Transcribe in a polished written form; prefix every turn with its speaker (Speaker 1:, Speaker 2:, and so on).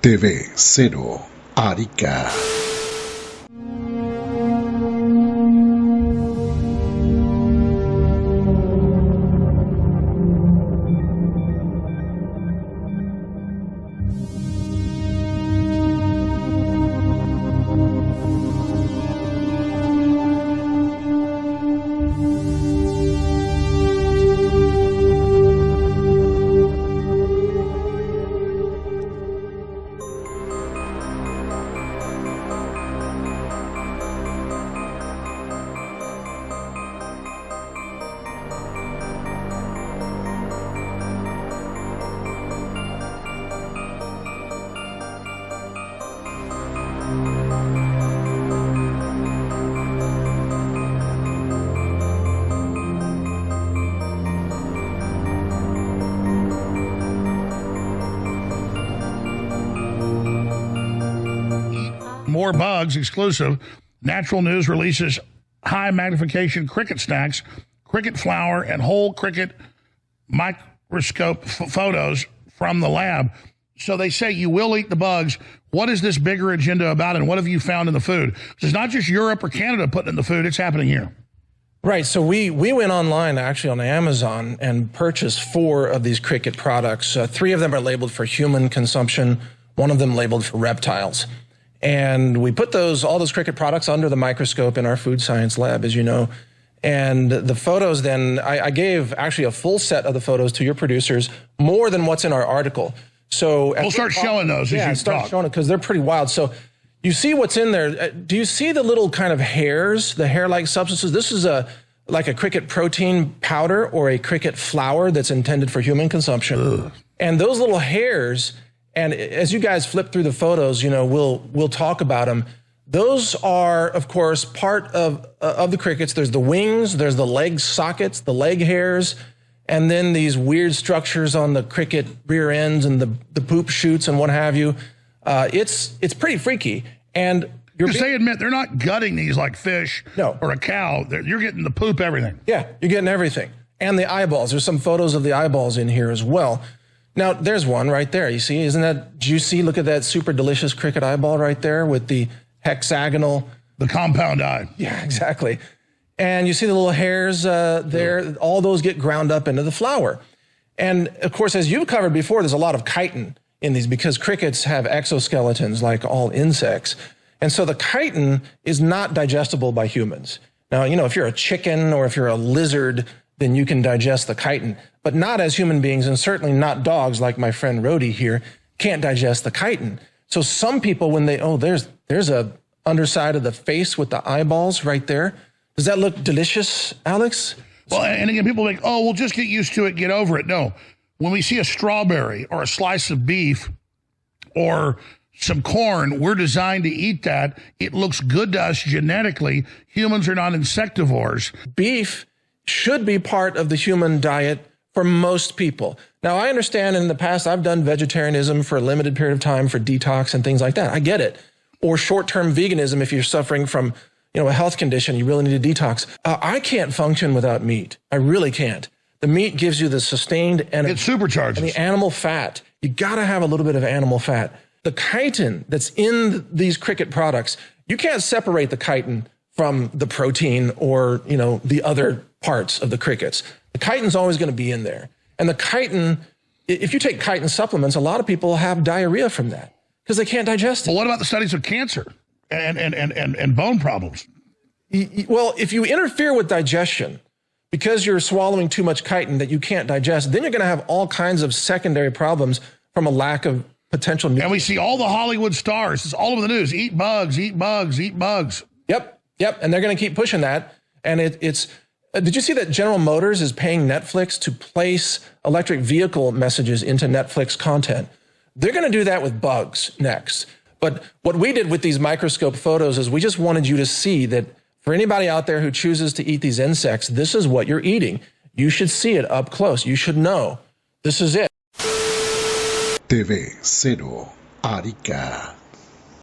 Speaker 1: TV 0 Arica.
Speaker 2: More bugs exclusive. Natural News releases high magnification cricket stacks, cricket flower, and whole cricket microscope photos from the lab. So they say you will eat the bugs. What is this bigger agenda about, and what have you found in the food? It's not just Europe or Canada putting in the food, it's happening here.
Speaker 3: Right, so we went online, actually on Amazon, and purchased 4 of these cricket products. 3 of them are labeled for human consumption, 1 of them labeled for reptiles. And we put all those cricket products under the microscope in our food science lab, as you know. And the photos then, I gave actually a full set of the photos to your producers, more than what's in our article. So
Speaker 2: we'll start showing those as you
Speaker 3: start showing it, because they're pretty wild. So you see what's in there. Do you see the little kind of hairs, the hair-like substances? This is like a cricket protein powder or a cricket flour that's intended for human consumption.
Speaker 2: Ugh.
Speaker 3: And those little hairs, and as you guys flip through the photos, you know, we'll talk about them. Those are, of course, part of the crickets. There's the wings, there's the leg sockets, the leg hairs, and then these weird structures on the cricket rear ends and the poop chutes and what have you. It's pretty freaky. And
Speaker 2: because they admit they're not gutting these like fish or a cow. You're getting the poop, everything.
Speaker 3: Yeah, you're getting everything. And the eyeballs. There's some photos of the eyeballs in here as well. Now, there's one right there. You see, isn't that juicy? Look at that super delicious cricket eyeball right there with the hexagonal.
Speaker 2: The compound eye.
Speaker 3: Yeah, exactly. And you see the little hairs there. Yeah. All those get ground up into the flour. And, of course, as you've covered before, there's a lot of chitin in these because crickets have exoskeletons like all insects. And so the chitin is not digestible by humans. Now, you know, if you're a chicken or if you're a lizard, then you can digest the chitin, but not as human beings, and certainly not dogs like my friend Rhodey here, can't digest the chitin. So some people, when they, there's a underside of the face with the eyeballs right there. Does that look delicious, Alex?
Speaker 2: Well, and again, people think, we'll just get used to it, get over it. No, when we see a strawberry or a slice of beef or some corn, we're designed to eat that. It looks good to us genetically. Humans are not insectivores.
Speaker 3: Beef should be part of the human diet for most people. Now, I understand in the past I've done vegetarianism for a limited period of time for detox and things like that. I get it. Or short-term veganism if you're suffering from, a health condition, you really need a detox. I can't function without meat. I really can't. The meat gives you the sustained energy.
Speaker 2: It supercharges.
Speaker 3: And the animal fat. You got to have a little bit of animal fat. The chitin that's in these cricket products, you can't separate the chitin from the protein or, the other parts of the crickets. The chitin's always going to be in there. And the chitin, if you take chitin supplements, a lot of people have diarrhea from that because they can't digest it.
Speaker 2: Well, what about the studies of cancer and bone problems?
Speaker 3: Well, if you interfere with digestion because you're swallowing too much chitin that you can't digest, then you're going to have all kinds of secondary problems from a lack of potential nutrients.
Speaker 2: And we see all the Hollywood stars. It's all over the news. Eat bugs, eat bugs, eat bugs.
Speaker 3: Yep. And they're going to keep pushing that. And it's did you see that General Motors is paying Netflix to place electric vehicle messages into Netflix content? They're going to do that with bugs next. But what we did with these microscope photos is we just wanted you to see that for anybody out there who chooses to eat these insects, this is what you're eating. You should see it up close. You should know. This is it.
Speaker 1: TV 0 Arica.